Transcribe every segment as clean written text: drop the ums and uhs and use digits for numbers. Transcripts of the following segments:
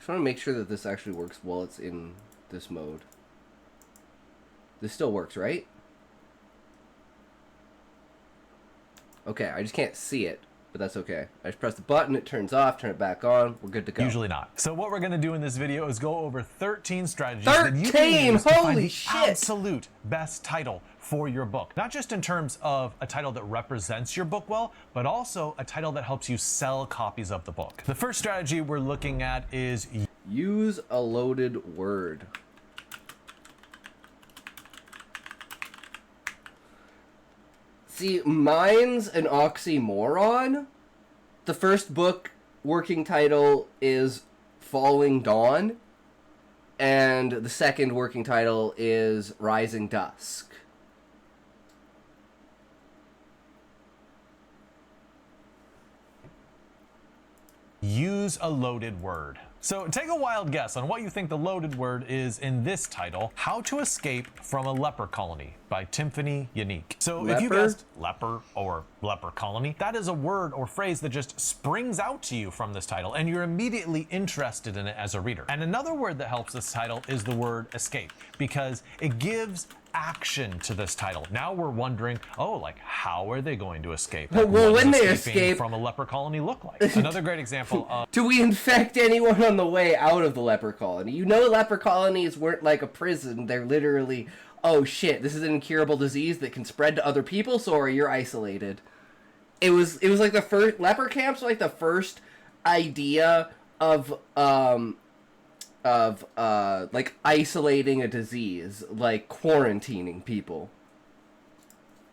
just want to make sure that this actually works while it's in this mode. This still works, right? Okay, I just can't see it, but that's okay. I just press the button, it turns off, turn it back on, we're good to go. Usually not. So what we're going to do in this video is go over 13 strategies 13! that you can use to find Holy the shit! absolute best title for your book. Not just in terms of a title that represents your book well, but also a title that helps you sell copies of the book. The first strategy we're looking at is use a loaded word. See, mine's an oxymoron. The first book working title is Falling Dawn, and the second working title is Rising Dusk. use a loaded word. So take a wild guess on what you think the loaded word is in this title, How to Escape from a Leper Colony by Tiffany Unique. So Leper? if you guessed leper or leper colony, that is a word or phrase that just springs out to you from this title and you're immediately interested in it as a reader. And another word that helps this title is the word escape, because it gives action to this title. Now we're wondering, oh, like how are they going to escape? Like, well, what when does they escaping escape from a leper colony look like? Another great example of do we infect anyone on the way out of the leper colony? You know, leper colonies weren't like a prison. They're literally, oh shit, this is an incurable disease that can spread to other people, so you're isolated. It was like the first leper camps were like the first idea of like isolating a disease, like quarantining people.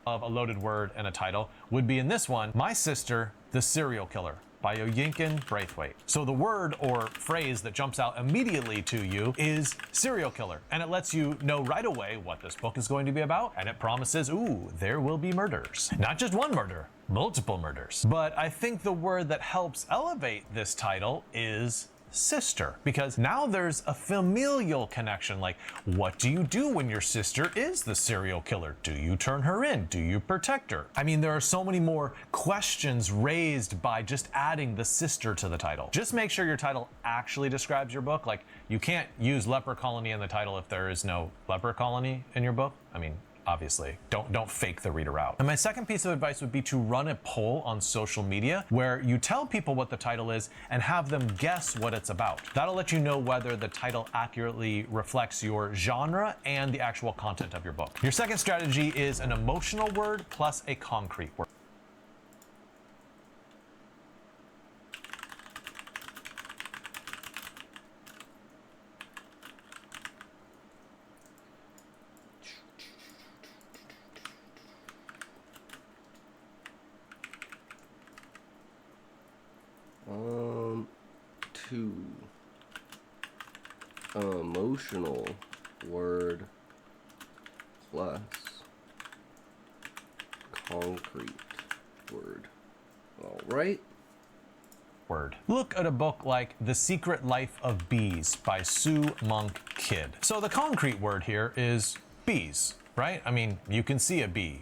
Of a loaded word and a title would be in this one, My Sister, the Serial Killer by Oyinkan Braithwaite. So the word or phrase that jumps out immediately to you is serial killer, and it lets you know right away what this book is going to be about, and it promises, ooh, there will be murders. Not just one murder, multiple murders. But I think the word that helps elevate this title is sister, because now there's a familial connection. Like, what do you do when your sister is the serial killer? Do you turn her in? Do you protect her? I mean, there are so many more questions raised by just adding the sister to the title. Just make sure your title actually describes your book. Like, you can't use leper colony in the title if there is no leper colony in your book. I mean, obviously, don't fake the reader out. And my second piece of advice would be to run a poll on social media where you tell people what the title is and have them guess what it's about. That'll let you know whether the title accurately reflects your genre and the actual content of your book. Your second strategy is an emotional word plus a concrete word. Emotional word plus concrete word. All right. Word. Look at a book like The Secret Life of Bees by Sue Monk Kidd. So the concrete word here is bees, right? I mean, you can see a bee,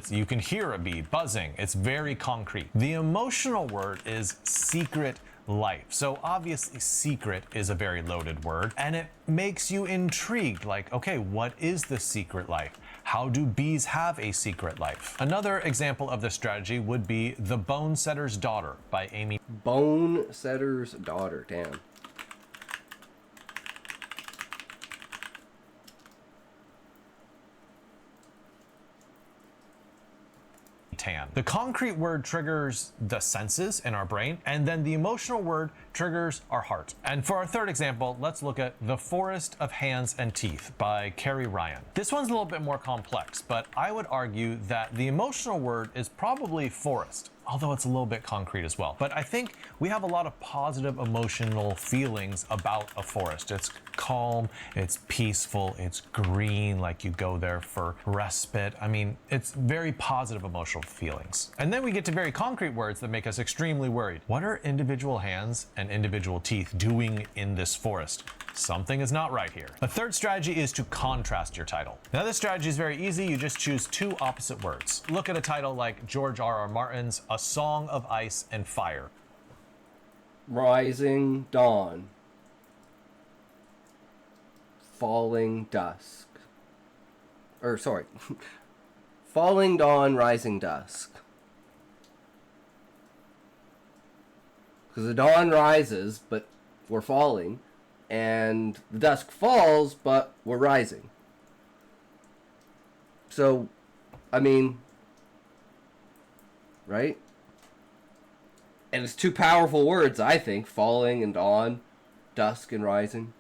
you can hear a bee buzzing. It's very concrete. The emotional word is secret life. So obviously secret is a very loaded word, and it makes you intrigued. Like, okay, what is the secret life? How do bees have a secret life? Another example of this strategy would be The Bone Setter's Daughter by Amy. Bone Setter's Daughter, damn. Tan. The concrete word triggers the senses in our brain, and then the emotional word triggers our heart. And for our third example, let's look at The Forest of Hands and Teeth by Carrie Ryan. This one's a little bit more complex, but I would argue that the emotional word is probably forest, although it's a little bit concrete as well. But I think we have a lot of positive emotional feelings about a forest. It's calm, it's peaceful, it's green, like you go there for respite. I mean, it's very positive emotional feelings. And then we get to very concrete words that make us extremely worried. What are individual hands and individual teeth doing in this forest? Something is not right here. A third strategy is to contrast your title. Now this strategy is very easy. You just choose two opposite words. Look at a title like George R.R. Martin's A Song of Ice and Fire. Rising Dawn. falling dusk. Or, sorry. Falling dawn, rising dusk. Because the dawn rises, but we're falling. And the dusk falls, but we're rising. So, I mean... Right? And it's two powerful words, I think. Falling and dawn. Dusk and rising.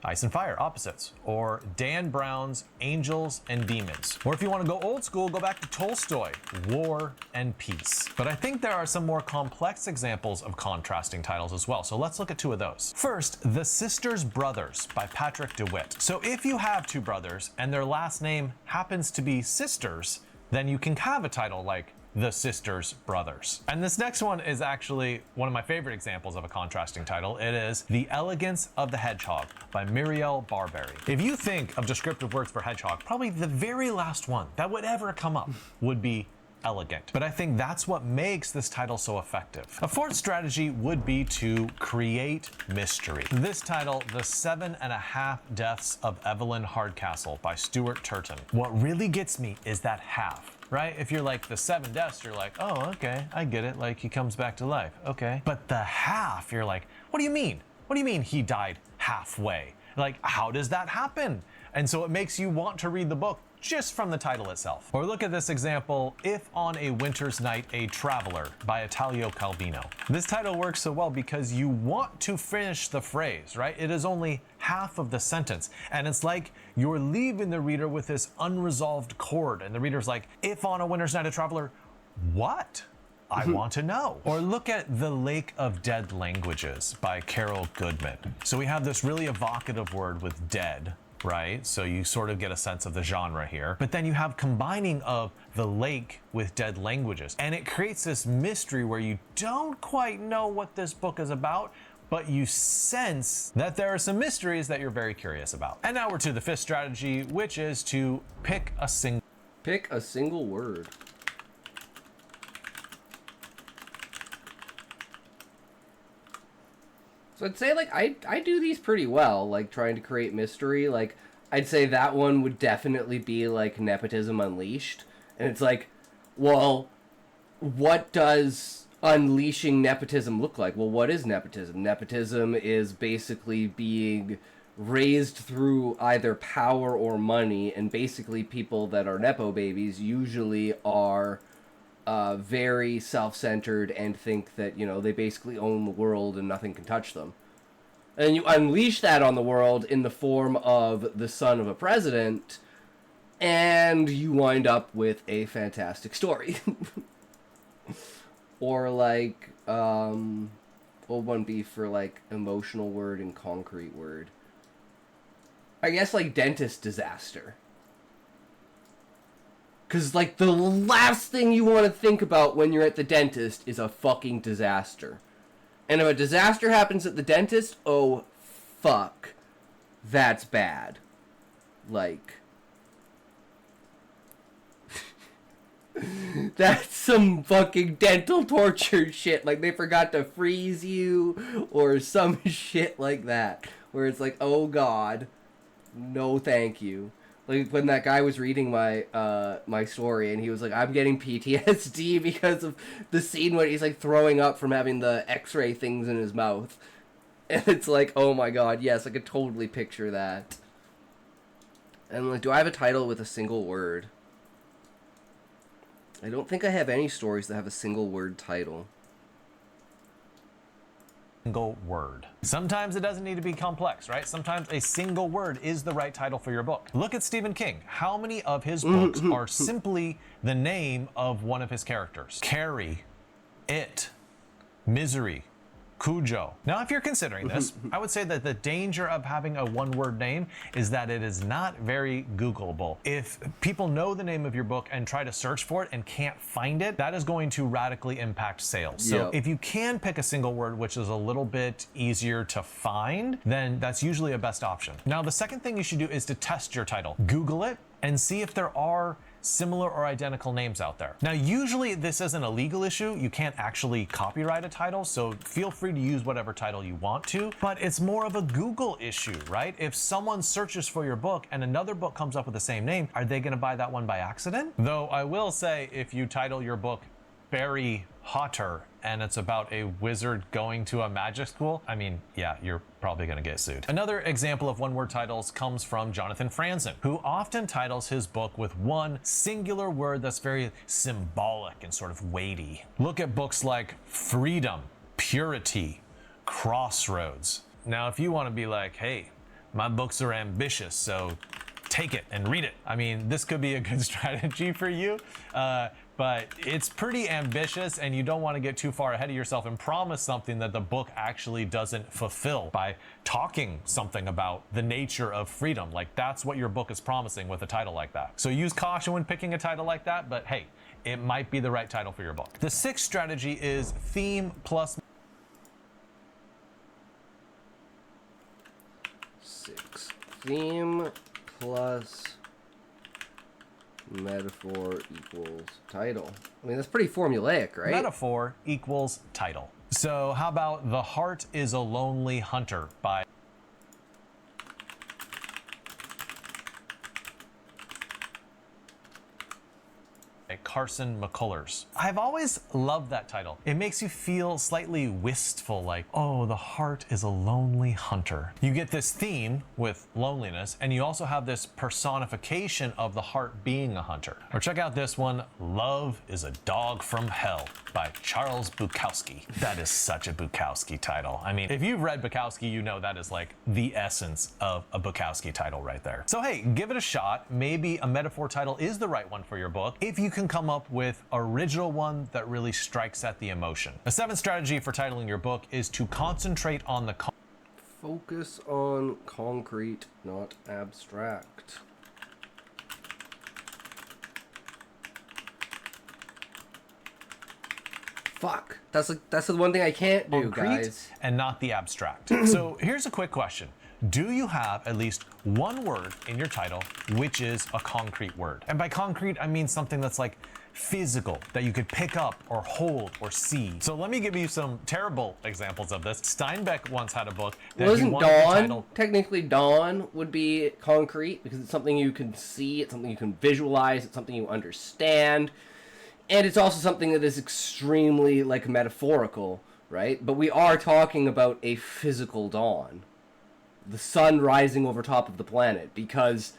Ice and Fire, opposites. Or Dan Brown's Angels and Demons. Or if you want to go old school, go back to Tolstoy, War and Peace. But I think there are some more complex examples of contrasting titles as well, so let's look at two of those. First, The Sisters Brothers by Patrick DeWitt. So if you have two brothers and their last name happens to be sisters, then you can have a title like The Sisters Brothers. And this next one is actually one of my favorite examples of a contrasting title. It is The Elegance of the Hedgehog by Muriel Barberry. If you think of descriptive words for hedgehog, probably the very last one that would ever come up would be elegant. But I think that's what makes this title so effective. A fourth strategy would be to create mystery. This title, The 7.5 Deaths of Evelyn Hardcastle by Stuart Turton. What really gets me is that half. Right? If you're like the 7 deaths, you're like, oh, okay, I get it. Like he comes back to life. Okay. But the half, you're like, what do you mean? What do you mean he died halfway? Like, how does that happen? And so it makes you want to read the book just from the title itself. Or look at this example, If on a Winter's Night a Traveler by Italio Calvino. This title works so well because you want to finish the phrase, right? It is only half of the sentence. And it's like you're leaving the reader with this unresolved chord. And the reader's like, if on a winter's night a traveler, what? I want to know. Or look at The Lake of Dead Languages by Carol Goodman. So we have this really evocative word with dead, right? So you sort of get a sense of the genre here. But then you have combining of the lake with dead languages. And it creates this mystery where you don't quite know what this book is about, but you sense that there are some mysteries that you're very curious about. And now we're to the fifth strategy, which is to pick a single word. So I'd say, like, I do these pretty well, like, trying to create mystery. Like, I'd say that one would definitely be, like, Nepotism Unleashed. And it's like, well, what does unleashing nepotism look like? Well, what is nepotism? Nepotism is basically being raised through either power or money, and basically people that are nepo babies usually are very self-centered and think that, you know, they basically own the world and nothing can touch them. And you unleash that on the world in the form of the son of a president, and you wind up with a fantastic story. Or like, what would one be for like emotional word and concrete word? I guess like dentist disaster. Because, like, the last thing you want to think about when you're at the dentist is a fucking disaster. And if a disaster happens at the dentist, oh, fuck. That's bad. Like... that's some fucking dental torture shit. Like, they forgot to freeze you, or some shit like that. Where it's like, oh god, no thank you. Like, when that guy was reading my my story, and he was like, I'm getting PTSD because of the scene when he's, like, throwing up from having the x-ray things in his mouth. And it's like, oh my god, yes, I could totally picture that. And, like, do I have a title with a single word? I don't think I have any stories that have a single word title. Single word. Sometimes it doesn't need to be complex, right? Sometimes a single word is the right title for your book. Look at Stephen King. How many of his books are simply the name of one of his characters? Carrie, It, Misery, Cujo. Now, if you're considering this, I would say that the danger of having a one-word name is that it is not very Googleable. If people know the name of your book and try to search for it and can't find it, that is going to radically impact sales. So if you can pick a single word, which is a little bit easier to find, then that's usually a best option. Now, the second thing you should do is to test your title. Google it and see if there are similar or identical names out there. Now, usually this isn't a legal issue. You can't actually copyright a title, so feel free to use whatever title you want to, but it's more of a Google issue, right? If someone searches for your book and another book comes up with the same name, are they gonna buy that one by accident? Though I will say, if you title your book Barry Hotter and it's about a wizard going to a magic school, I mean, yeah, you're probably gonna get sued. Another example of one-word titles comes from Jonathan Franzen, who often titles his book with one singular word that's very symbolic and sort of weighty. Look at books like Freedom, Purity, Crossroads. Now, if you wanna be like, hey, my books are ambitious, so take it and read it. I mean, this could be a good strategy for you, but it's pretty ambitious and you don't want to get too far ahead of yourself and promise something that the book actually doesn't fulfill by talking something about the nature of freedom. Like, that's what your book is promising with a title like that. So use caution when picking a title like that, but hey, it might be the right title for your book. The sixth strategy is theme plus theme plus metaphor equals title. I mean, that's pretty formulaic, right? metaphor equals title. So how about The Heart is a Lonely Hunter by Carson McCullers. I've always loved that title. It makes you feel slightly wistful, like, oh, the heart is a lonely hunter. You get this theme with loneliness, and you also have this personification of the heart being a hunter. Or check out this one, Love is a Dog from Hell by Charles Bukowski. That is such a Bukowski title. I mean, if you've read Bukowski, you know that is like the essence of a Bukowski title right there. So hey, give it a shot. Maybe a metaphor title is the right one for your book, if you can come up with original one that really strikes at the emotion. A seventh strategy for titling your book is to concentrate on the focus on concrete, not abstract. Fuck. That's the one thing I can't do, guys. And not the abstract. So here's a quick question. Do you have at least one word in your title which is a concrete word? And by concrete, I mean something that's like physical, that you could pick up or hold or see. So let me give you some terrible examples of this. Steinbeck once had a book that wasn't Dawn. Technically, Dawn would be concrete because it's something you can see, it's something you can visualize, it's something you understand. And it's also something that is extremely, like, metaphorical, right? But we are talking about a physical dawn. The sun rising over top of the planet, because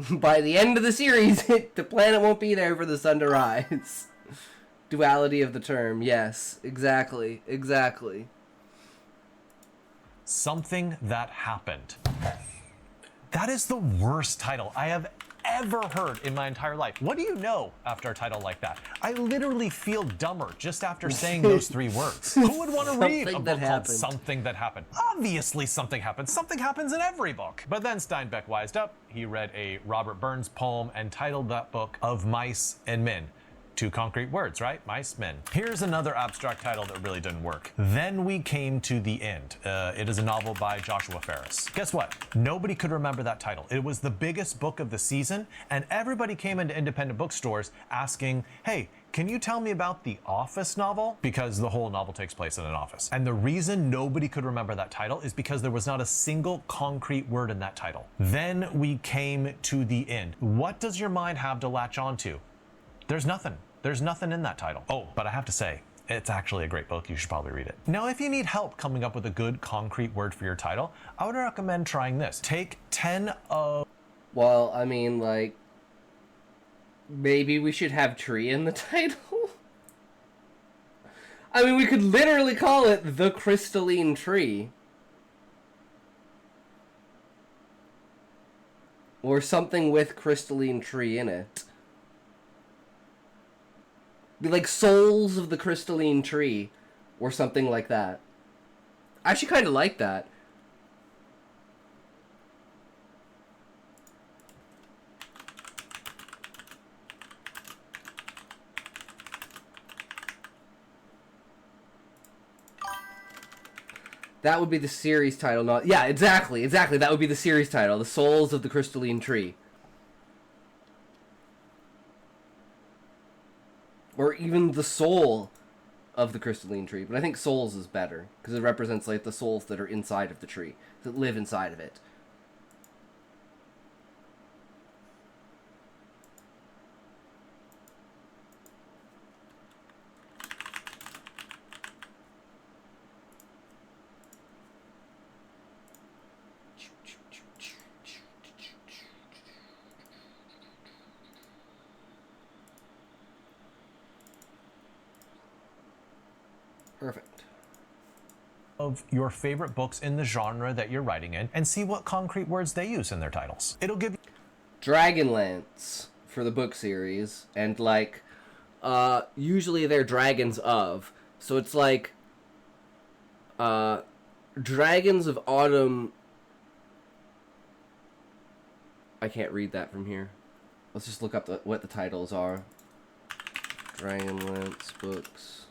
by the end of the series, the planet won't be there for the sun to rise. Duality of the term, yes, exactly. Something that happened. That is the worst title I have ever heard in my entire life. What do you know after a title like that? I literally feel dumber just after saying those three words. Who would want to read a book called Something That Happened? Obviously something happened. Something happens in every book. But then Steinbeck wised up. He read a Robert Burns poem and titled that book Of Mice and Men. Two concrete words, right? Mice, men. Here's another abstract title that really didn't work. Then We Came to the End. It is a novel by Joshua Ferris. Guess what? Nobody could remember that title. It was the biggest book of the season, and everybody came into independent bookstores asking, hey, can you tell me about the Office novel? Because the whole novel takes place in an office. And the reason nobody could remember that title is because there was not a single concrete word in that title. Then We Came to the End. What does your mind have to latch onto? There's nothing. There's nothing in that title. Oh, but I have to say, it's actually a great book. You should probably read it. Now, if you need help coming up with a good concrete word for your title, I would recommend trying this. Take 10 of... Well, I mean, like, maybe we should have tree in the title? I mean, we could literally call it The Crystalline Tree. Or something with crystalline tree in it. Be like Souls of the Crystalline Tree, or something like that. I actually kind of like that. That would be the series title, not... Yeah, exactly. That would be the series title, The Souls of the Crystalline Tree. even the soul of the crystalline tree. But I think souls is better because it represents like the souls that are inside of the tree, that live inside of it. Perfect. Of your favorite books in the genre that you're writing in and see what concrete words they use in their titles. It'll give you Dragonlance for the book series, and like usually they're dragons of, so it's like Dragons of Autumn. I can't read that from here. Let's just look up what the titles are. Dragonlance books.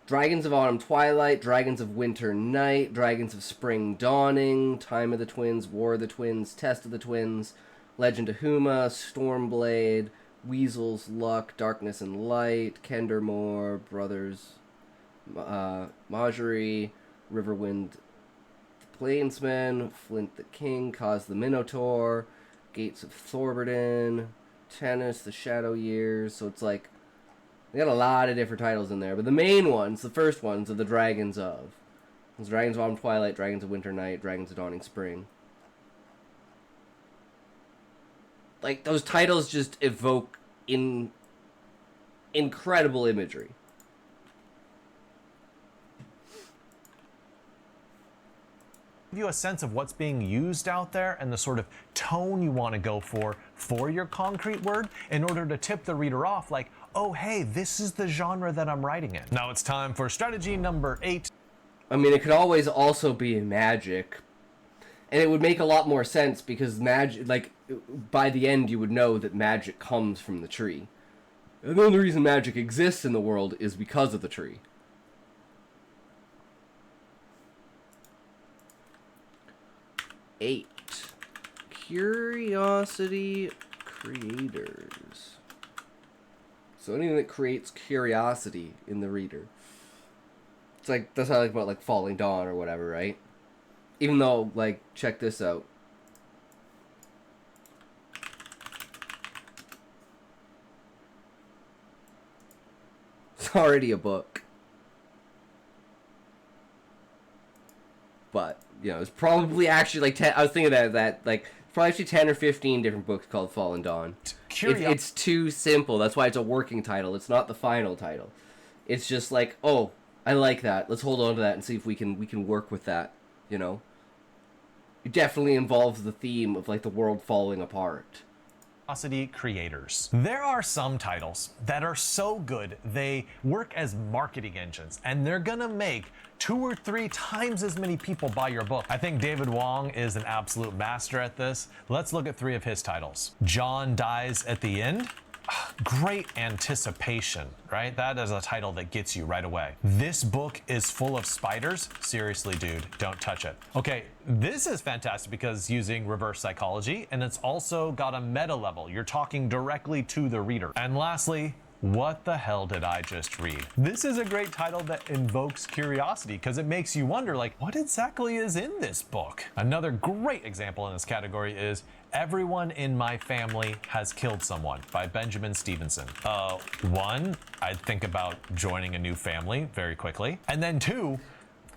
Dragons of Autumn Twilight, Dragons of Winter Night, Dragons of Spring Dawning, Time of the Twins, War of the Twins, Test of the Twins, Legend of Huma, Stormblade, Weasel's Luck, Darkness and Light, Kendermore, Brothers, Marjorie, Riverwind the Plainsman, Flint the King, Cause the Minotaur, Gates of Thorbardin, Tennis, The Shadow Years. So it's like, they got a lot of different titles in there, but the main ones, the first ones, are the Dragons of. There's Dragons of Autumn Twilight, Dragons of Winter Night, Dragons of Dawning Spring. Like, those titles just evoke incredible imagery. Give you a sense of what's being used out there and the sort of tone you want to go for your concrete word in order to tip the reader off like, oh, hey, this is the genre that I'm writing in. Now it's time for strategy number 8. I mean, it could always also be magic. And it would make a lot more sense because magic, like, by the end you would know that magic comes from the tree. And the only reason magic exists in the world is because of the tree. Eight. Curiosity creators. So anything that creates curiosity in the reader. It's like, that's how I like about like Falling Dawn or whatever, right? Even though, like, check this out. It's already a book. But, you know, it's probably actually like 10, I was thinking that like, probably actually 10 or 15 different books called Fallen Dawn. It's too simple. That's why it's a working title. It's not the final title. It's just like, oh, I like that. Let's hold on to that and see if we can work with that, you know? It definitely involves the theme of like the world falling apart. Curiosity creators. There are some titles that are so good they work as marketing engines and they're gonna make 2 or 3 times as many people buy your book. I think David Wong is an absolute master at this. Let's look at 3 of his titles. John Dies at the End. Great anticipation, right? That is a title that gets you right away. This book is full of spiders. Seriously, dude, don't touch it. Okay, this is fantastic because it's using reverse psychology and it's also got a meta level. You're talking directly to the reader. And lastly, what the hell did I just read? This is a great title that invokes curiosity because it makes you wonder, like, what exactly is in this book? Another great example in this category is Everyone in My Family Has Killed Someone by Benjamin Stevenson. 1, I'd think about joining a new family very quickly. And then 2,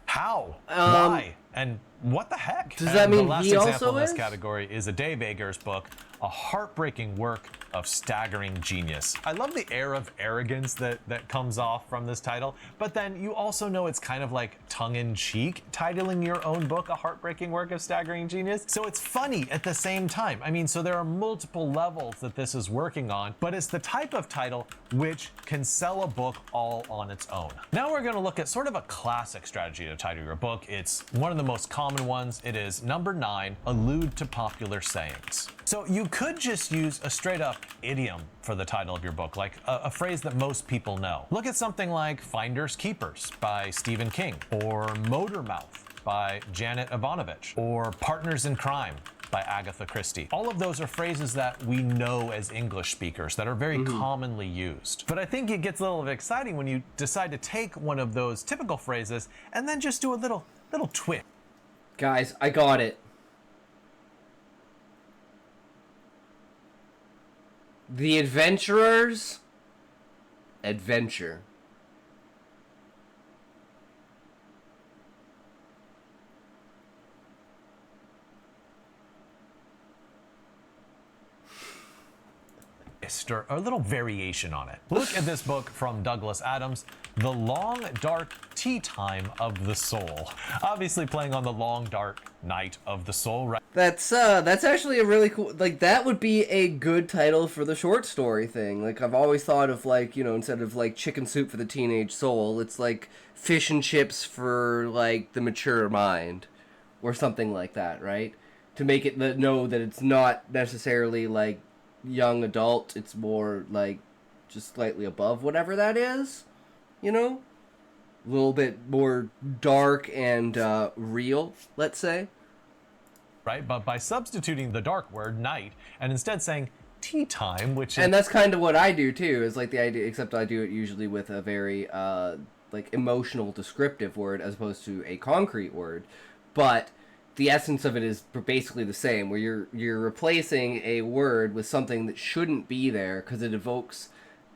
how? Why? And what the heck? Does that mean the last he example also in this is? category is a Dave Eggers book, a heartbreaking work of staggering genius. I love the air of arrogance that comes off from this title, but then you also know it's kind of like tongue-in-cheek titling your own book a heartbreaking work of staggering genius. So it's funny at the same time. I mean, so there are multiple levels that this is working on, but it's the type of title which can sell a book all on its own. Now we're gonna look at sort of a classic strategy to title your book. It's one of the most common ones. It is number 9, allude to popular sayings. So you could just use a straight up idiom for the title of your book, like a phrase that most people know. Look at something like Finders Keepers by Stephen King, or Motor Mouth by Janet Ivanovich, or Partners in Crime by Agatha Christie. All of those are phrases that we know as English speakers that are very commonly used. But I think it gets a little bit exciting when you decide to take one of those typical phrases and then just do a little twist. Guys, I got it. The adventurer's adventure. Or a little variation on it. Look at this book from Douglas Adams, The Long Dark Tea Time of the Soul. Obviously playing on the long dark night of the soul, right? That's actually a really cool, like, that would be a good title for the short story thing. Like, I've always thought of, like, you know, instead of like chicken soup for the teenage soul, it's like fish and chips for like the mature mind or something like that, right? To make it know that it's not necessarily like young adult, it's more like just slightly above whatever that is, you know, a little bit more dark and real, let's say, right? But by substituting the dark word night and instead saying tea time, which is, and that's kind of what I do too, is like the idea, except I do it usually with a very like emotional descriptive word as opposed to a concrete word, but the essence of it is basically the same, where you're replacing a word with something that shouldn't be there because it evokes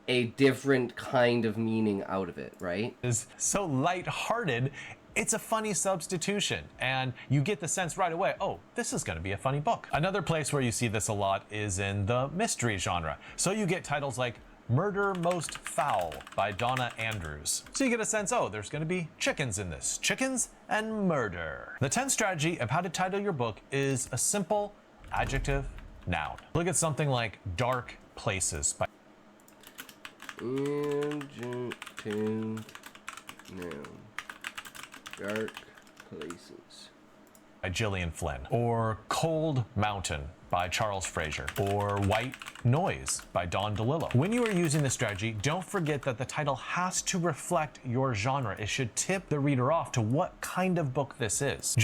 a different kind of meaning out of it, right? is so lighthearted, it's a funny substitution, and you get the sense right away, oh, this is going to be a funny book. Another place where you see this a lot is in the mystery genre. So you get titles like Murder Most Foul by Donna Andrews. So you get a sense, oh, there's going to be chickens in this. Chickens and murder. The 10th strategy of how to title your book is a simple adjective noun. Look at something like Dark Places by Adjective noun. Dark Places by Gillian Flynn, or Cold Mountain by Charles Fraser, or White Noise by Don DeLillo. When you are using this strategy, don't forget that the title has to reflect your genre. It should tip the reader off to what kind of book this is.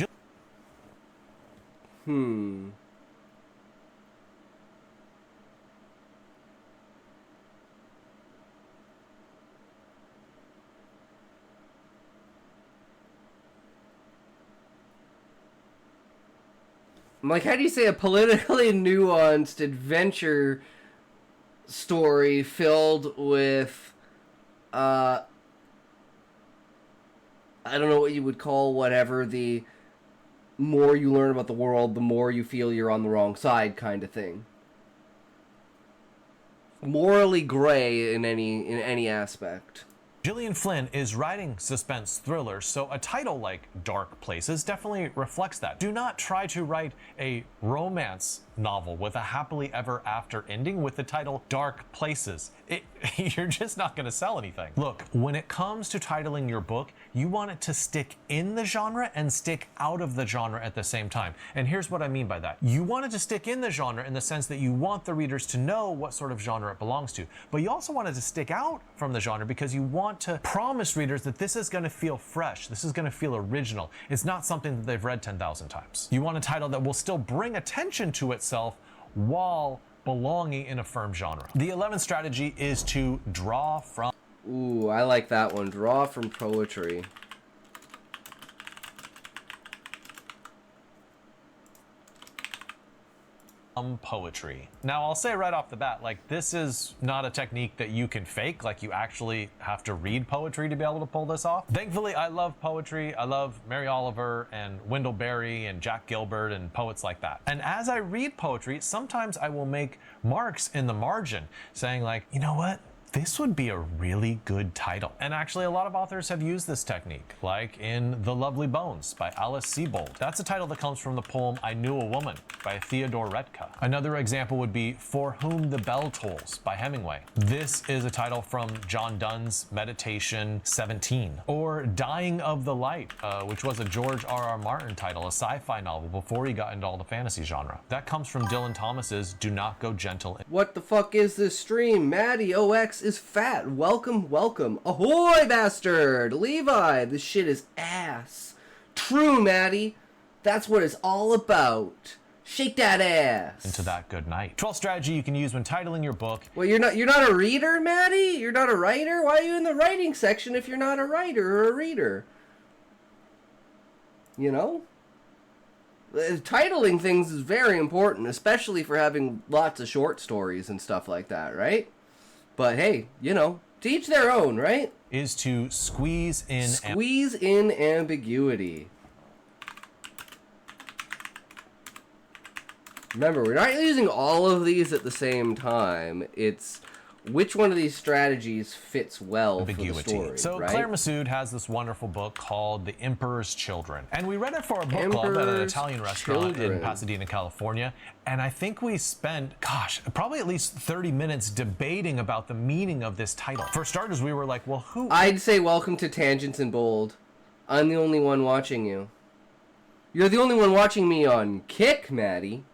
Like, how do you say a politically nuanced adventure story filled with, I don't know what you would call whatever, the more you learn about the world, the more you feel you're on the wrong side kind of thing. Morally gray in any aspect. Gillian Flynn is writing suspense thrillers, so a title like Dark Places definitely reflects that. Do not try to write a romance novel with a happily ever after ending with the title Dark Places. You're just not going to sell anything. Look, when it comes to titling your book, you want it to stick in the genre and stick out of the genre at the same time. And here's what I mean by that. You want it to stick in the genre in the sense that you want the readers to know what sort of genre it belongs to. But you also want it to stick out from the genre because you want to promise readers that this is going to feel fresh. This is going to feel original. It's not something that they've read 10,000 times. You want a title that will still bring attention to itself while belonging in a firm genre. The 11th strategy is to draw from... Ooh, I like that one. Draw from poetry. Poetry. Now, I'll say right off the bat, like, this is not a technique that you can fake. Like, you actually have to read poetry to be able to pull this off. Thankfully, I love poetry. I love Mary Oliver and Wendell Berry and Jack Gilbert and poets like that. And as I read poetry, sometimes I will make marks in the margin saying, like, you know what? This would be a really good title. And actually, a lot of authors have used this technique, like in The Lovely Bones by Alice Sebold. That's a title that comes from the poem I Knew a Woman by Theodore Redka. Another example would be For Whom the Bell Tolls by Hemingway. This is a title from John Donne's Meditation 17. Or Dying of the Light, which was a George R.R. Martin title, a sci-fi novel before he got into all the fantasy genre. That comes from Dylan Thomas's Do Not Go Gentle. What the fuck is this stream? Maddie OX is fat. Welcome, welcome. Ahoy, bastard! Levi, this shit is ass. True, Maddie. That's what it's all about. Shake that ass. into that good night. 12th strategy you can use when titling your book. Well, you're not a reader, Maddie? You're not a writer? Why are you in the writing section if you're not a writer or a reader? You know? Titling things is very important, especially for having lots of short stories and stuff like that, right? But hey, you know, to each their own, right? Is to squeeze in ambiguity. Remember, we're not using all of these at the same time. It's which one of these strategies fits well ambiguity. For the story, so right? Claire Massoud has this wonderful book called The Emperor's Children. And we read it for a book club at an Italian restaurant in Pasadena, California. And I think we spent, probably at least 30 minutes debating about the meaning of this title. For starters, we were like, well, who? I'd say welcome to Tangents in Bold. I'm the only one watching you. You're the only one watching me on Kick, Maddie.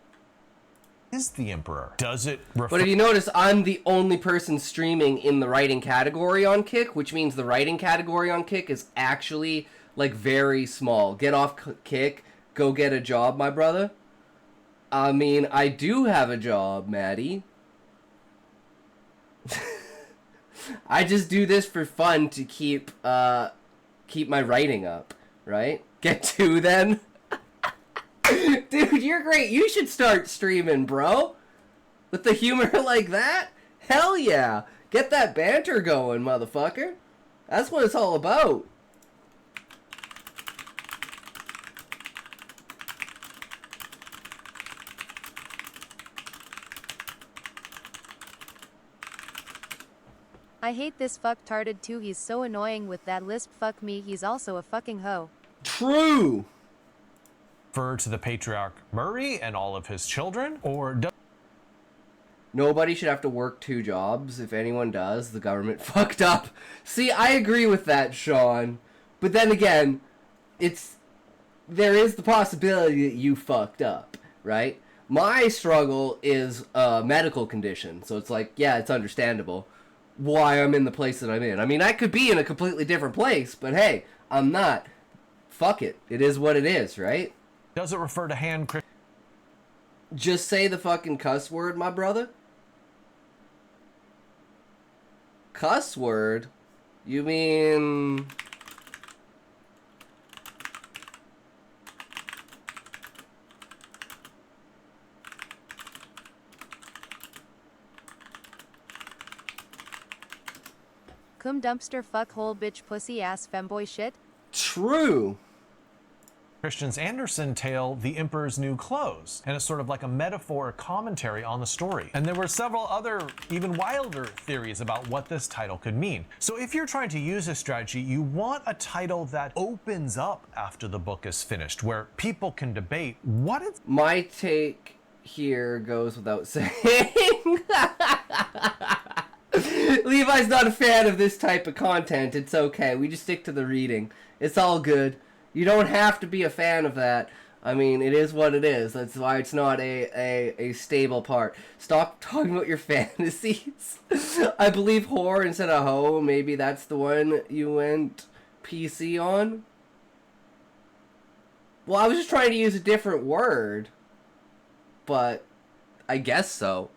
Is the Emperor? Does it refer? But if you notice, I'm the only person streaming in the writing category on Kick, which means the writing category on Kick is actually, like, very small. Get off Kick, go get a job, my brother. I mean, I do have a job, Maddie. I just do this for fun to keep my writing up, right? Get to then. Dude, you're great. You should start streaming, bro. With the humor like that? Hell yeah. Get that banter going, motherfucker. That's what it's all about. I hate this fucktarded too. He's so annoying with that lisp. Fuck me, he's also a fucking hoe. True. Refer to the patriarch Murray and all of his children, or does Nobody should have to work 2 jobs. If anyone does, the government fucked up. See, I agree with that, Sean. But then again, there is the possibility that you fucked up, right? My struggle is a medical condition, so it's like, yeah, it's understandable why I'm in the place that I'm in. I mean, I could be in a completely different place, but hey, I'm not. Fuck it. It is what it is, right? Does it refer to hand Just say the fucking cuss word, my brother. Cuss word? You mean... Cum dumpster fuck hole bitch pussy ass femboy shit? True. Christian Andersen tale, The Emperor's New Clothes, and it's sort of like a metaphor commentary on the story. And there were several other, even wilder theories about what this title could mean. So if you're trying to use this strategy, you want a title that opens up after the book is finished, where people can debate what it's... My take here goes without saying. Levi's not a fan of this type of content. It's okay. We just stick to the reading. It's all good. You don't have to be a fan of that. I mean, it is what it is. That's why it's not a stable part. Stop talking about your fantasies. I believe whore instead of hoe. Maybe that's the one you went PC on. Well, I was just trying to use a different word. But I guess so.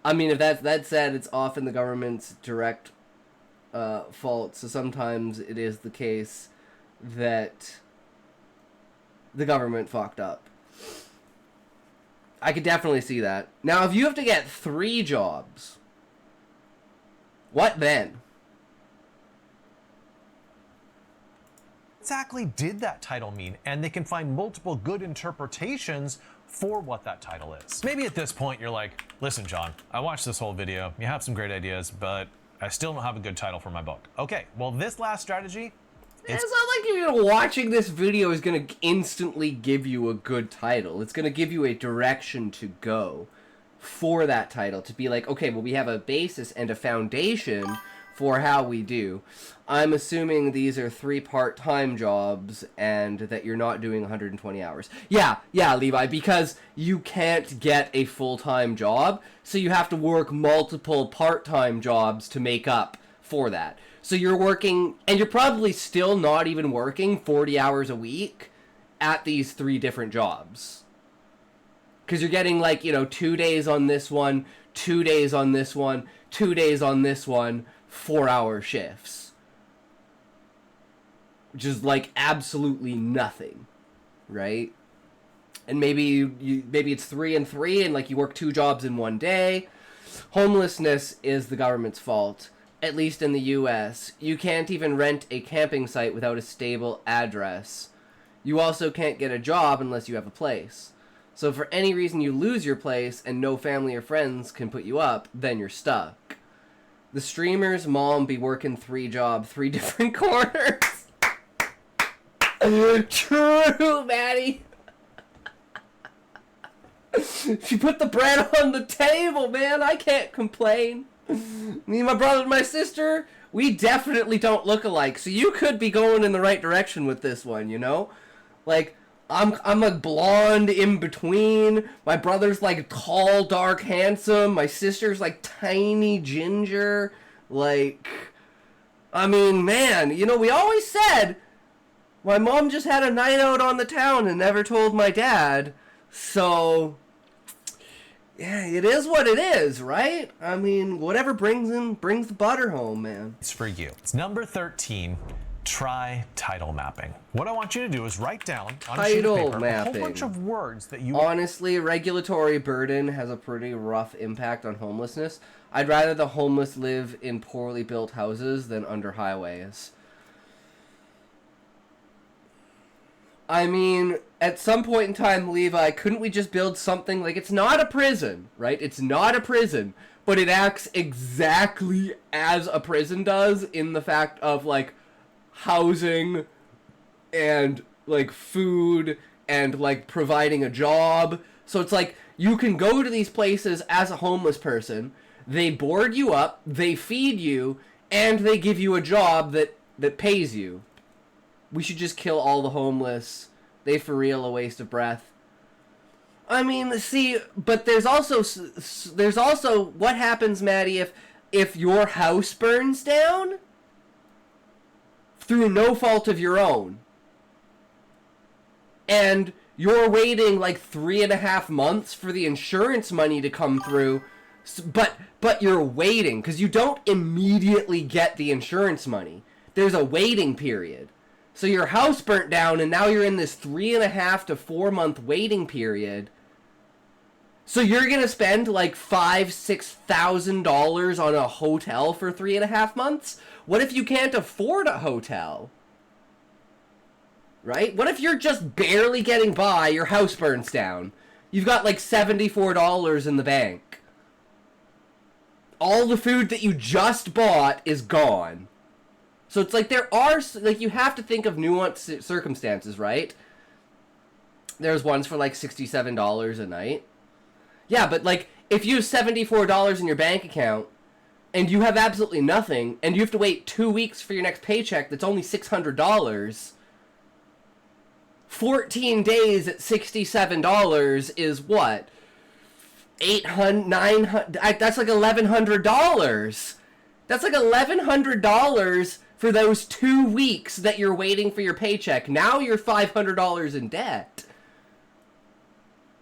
I mean, if that said, it's often the government's direct fault. So sometimes it is the case that the government fucked up. I could definitely see that. Now, if you have to get 3 jobs, what then? exactly did that title mean? And they can find multiple good interpretations for what that title is. Maybe at this point you're like, listen, John, I watched this whole video. You have some great ideas, but I still don't have a good title for my book. Okay, well, this last strategy, it's not like watching this video is going to instantly give you a good title. It's going to give you a direction to go for that title. To be like, okay, well, we have a basis and a foundation for how we do. I'm assuming these are 3 part-time jobs and that you're not doing 120 hours. Yeah, Levi, because you can't get a full-time job, so you have to work multiple part-time jobs to make up for that. So you're working, and you're probably still not even working 40 hours a week at these 3 different jobs. Because you're getting, like, 2 days on this one, 2 days on this one, 2 days on this one, 4-hour shifts. Which is, like, absolutely nothing, right? And maybe maybe it's 3 and 3, and, like, you work 2 jobs in one day. Homelessness is the government's fault, at least in the U.S. You can't even rent a camping site without a stable address. You also can't get a job unless you have a place. So if for any reason you lose your place and no family or friends can put you up, then you're stuck. The streamer's mom be working 3 jobs, 3 different corners. True, Maddie. She put the bread on the table, man. I can't complain. Me, my brother, and my sister, we definitely don't look alike. So you could be going in the right direction with this one, Like, I'm a blonde in between. My brother's like tall, dark, handsome. My sister's like tiny, ginger. Like, I mean, man, we always said my mom just had a night out on the town and never told my dad. So, yeah, it is what it is, right? I mean, whatever brings the butter home, man. It's for you. It's number 13. Try title mapping. What I want you to do is write down on a sheet of paper a whole bunch of words that you... Honestly, regulatory burden has a pretty rough impact on homelessness. I'd rather the homeless live in poorly built houses than under highways. I mean, at some point in time, Levi, couldn't we just build something like... It's not a prison, right? It's not a prison, but it acts exactly as a prison does in the fact of, like, housing and, like, food and, like, providing a job. So it's like, you can go to these places as a homeless person, they board you up, they feed you, and they give you a job that pays you. We should just kill all the homeless. They for real a waste of breath. I mean, see, but there's also what happens, Maddie, if your house burns down through no fault of your own, and you're waiting like 3.5 months for the insurance money to come through, but you're waiting because you don't immediately get the insurance money. There's a waiting period. So your house burnt down, and now you're in this 3.5 to 4 month waiting period. So you're gonna spend like $5,000-6,000 on a hotel for 3.5 months? What if you can't afford a hotel? Right? What if you're just barely getting by, your house burns down? You've got like $74 in the bank. All the food that you just bought is gone. So it's like there are, like, you have to think of nuanced circumstances, right? There's ones for like $67 a night. Yeah, but like, if you have $74 in your bank account, and you have absolutely nothing, and you have to wait 2 weeks for your next paycheck that's only $600, 14 days at $67 is what? $800, $900, that's like $1,100. That's like $1,100 for those 2 weeks that you're waiting for your paycheck. Now you're $500 in debt.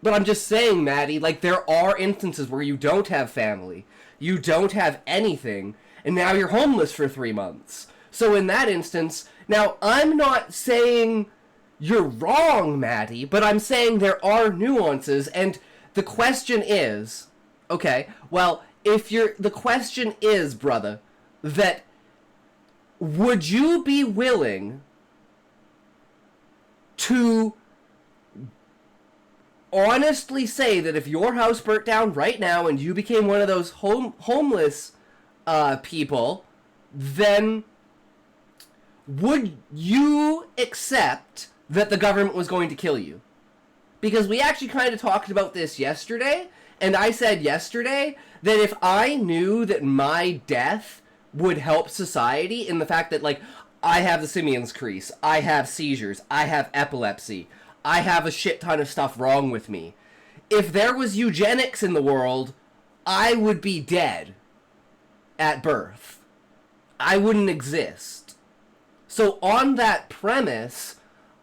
But I'm just saying, Maddie, like, there are instances where you don't have family, you don't have anything, and now you're homeless for 3 months. So in that instance, now I'm not saying you're wrong, Maddie, but I'm saying there are nuances, and the question is, okay, well, the question is, brother, that would you be willing to honestly say that if your house burnt down right now and you became one of those homeless people, then would you accept that the government was going to kill you? Because we actually kind of talked about this yesterday, and I said yesterday that if I knew that my death would help society in the fact that, like, I have the Simeon's crease, I have seizures, I have epilepsy, I have a shit ton of stuff wrong with me. If there was eugenics in the world, I would be dead at birth. I wouldn't exist. So on that premise,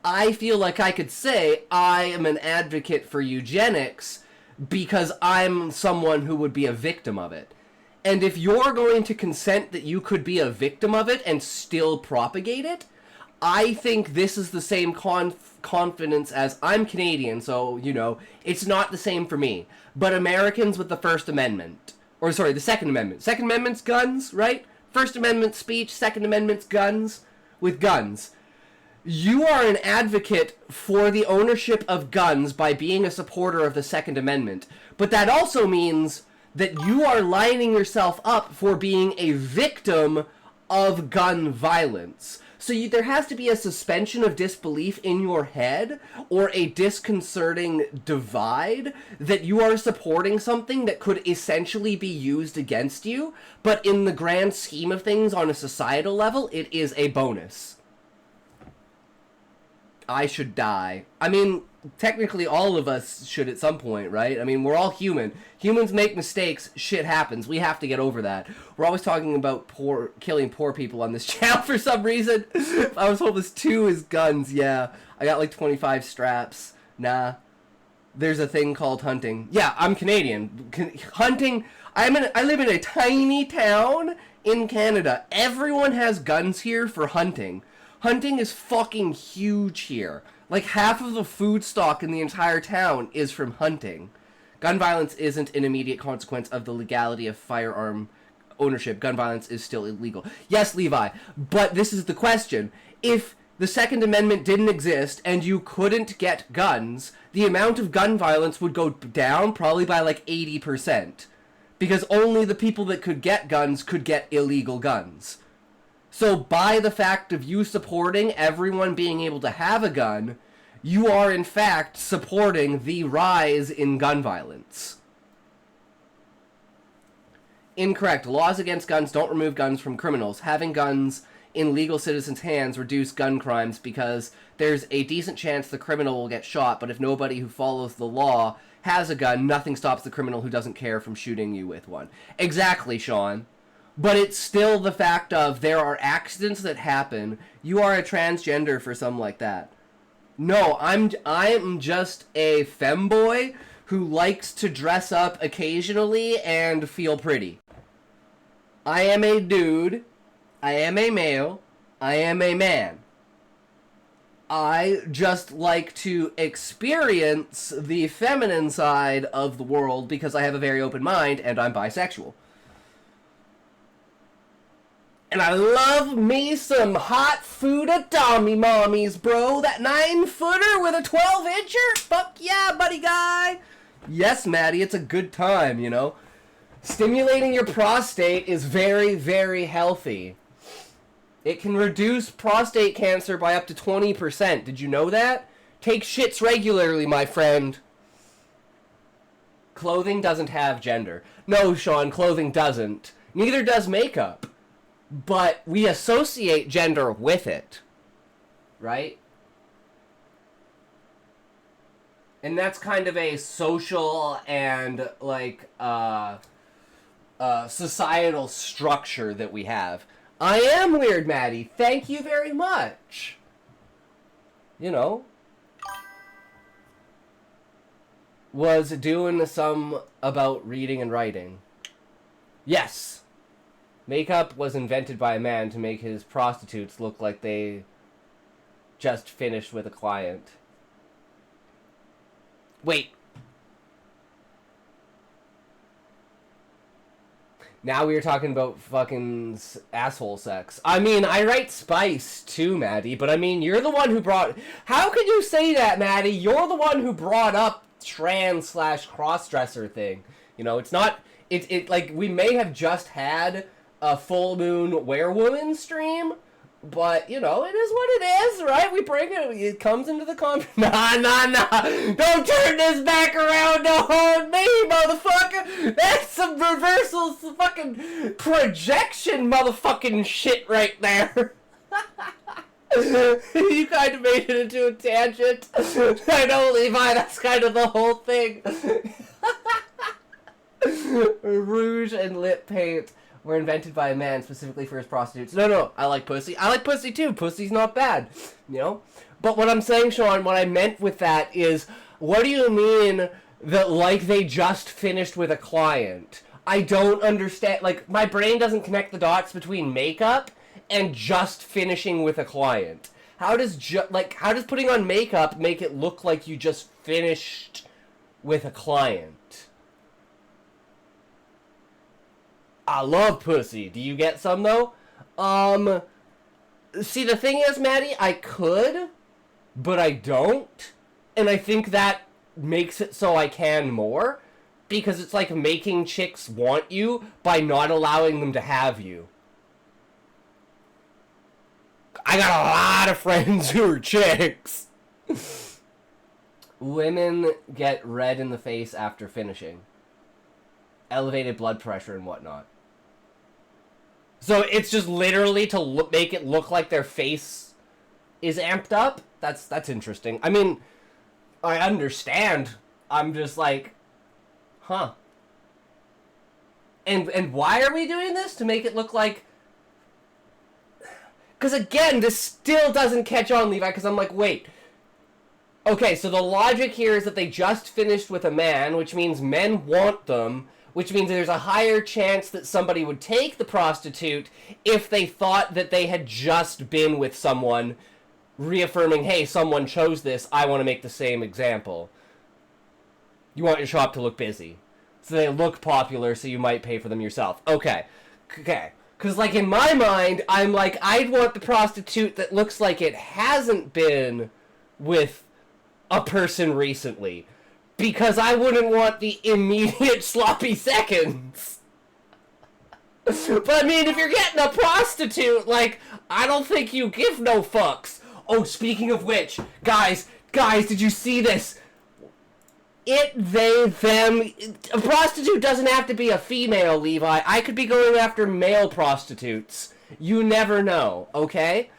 I feel like I could say I am an advocate for eugenics because I'm someone who would be a victim of it. And if you're going to consent that you could be a victim of it and still propagate it, I think this is the same confidence as I'm Canadian, so, you know, it's not the same for me. But Americans with the First Amendment, or sorry, the Second Amendment. Second Amendment's guns, right? First Amendment speech, Second Amendment's guns, with guns. You are an advocate for the ownership of guns by being a supporter of the Second Amendment. But that also means that you are lining yourself up for being a victim of gun violence. So there has to be a suspension of disbelief in your head, or a disconcerting divide, that you are supporting something that could essentially be used against you, but in the grand scheme of things on a societal level, it is a bonus. I should die. I mean, technically all of us should at some point, right? I mean, we're all human. Humans make mistakes. Shit happens. We have to get over that. We're always talking about killing poor people on this channel for some reason. I was told this too is guns. Yeah, I got like 25 straps. Nah. There's a thing called hunting. Yeah, I'm Canadian. Hunting. I live in a tiny town in Canada. Everyone has guns here for hunting. Hunting is fucking huge here. Like, half of the food stock in the entire town is from hunting. Gun violence isn't an immediate consequence of the legality of firearm ownership. Gun violence is still illegal. Yes, Levi, but this is the question. If the Second Amendment didn't exist and you couldn't get guns, the amount of gun violence would go down probably by like 80%. Because only the people that could get guns could get illegal guns. So by the fact of you supporting everyone being able to have a gun, you are in fact supporting the rise in gun violence. Incorrect. Laws against guns don't remove guns from criminals. Having guns in legal citizens' hands reduce gun crimes because there's a decent chance the criminal will get shot, but if nobody who follows the law has a gun, nothing stops the criminal who doesn't care from shooting you with one. Exactly, Sean. But it's still the fact of there are accidents that happen. You are a transgender for something like that. No, I'm just a femboy who likes to dress up occasionally and feel pretty. I am a dude. I am a male. I am a man. I just like to experience the feminine side of the world because I have a very open mind and I'm bisexual. And I love me some hot food at Tommy Mommy's, bro. That 9-footer with a 12-incher? Fuck yeah, buddy guy. Yes, Maddie, it's a good time, you know. Stimulating your prostate is very, very healthy. It can reduce prostate cancer by up to 20%. Did you know that? Take shits regularly, my friend. Clothing doesn't have gender. No, Sean, clothing doesn't. Neither does makeup. But we associate gender with it, right? And that's kind of a social and, like, societal structure that we have. I am weird, Maddie. Thank you very much. You know. Was doing some about reading and writing. Yes. Makeup was invented by a man to make his prostitutes look like they just finished with a client. Wait. Now we are talking about fucking asshole sex. I mean, I write spice too, Maddie, but I mean, you're the one who brought... How could you say that, Maddie? You're the one who brought up trans/crossdresser thing. You know, it's not... Like, we may have just had a full moon werewoman stream, but, you know, it is what it is, right? We bring it, it comes into the Nah. Don't turn this back around on me, motherfucker. That's some reversal, some fucking projection motherfucking shit right there. You kind of made it into a tangent. I know, Levi, that's kind of the whole thing. Rouge and lip paint were invented by a man specifically for his prostitutes. No, I like pussy. I like pussy too. Pussy's not bad, you know? But what I'm saying, Sean, what I meant with that is, what do you mean that like they just finished with a client. I don't understand. Like, my brain doesn't connect the dots between makeup and just finishing with a client. How does how does putting on makeup make it look like you just finished with a client? I love pussy. Do you get some though? See, the thing is, Maddie, I could, but I don't. And I think that makes it so I can more. Because it's like making chicks want you by not allowing them to have you. I got a lot of friends who are chicks. Women get red in the face after finishing. Elevated blood pressure and whatnot. So it's just literally to make it look like their face is amped up? That's interesting. I mean, I understand. I'm just like, huh. And why are we doing this? To make it look like... Because again, this still doesn't catch on, Levi, because I'm like, wait. Okay, so the logic here is that they just finished with a man, which means men want them, which means there's a higher chance that somebody would take the prostitute if they thought that they had just been with someone, reaffirming, hey, someone chose this, I want to make the same example. You want your shop to look busy. So they look popular, so you might pay for them yourself. Okay. Because, like, in my mind, I'm like, I'd want the prostitute that looks like it hasn't been with a person recently. Because I wouldn't want the immediate sloppy seconds. But, I mean, if you're getting a prostitute, like, I don't think you give no fucks. Oh, speaking of which, guys, did you see this? It, they, them. A prostitute doesn't have to be a female, Levi. I could be going after male prostitutes. You never know, okay?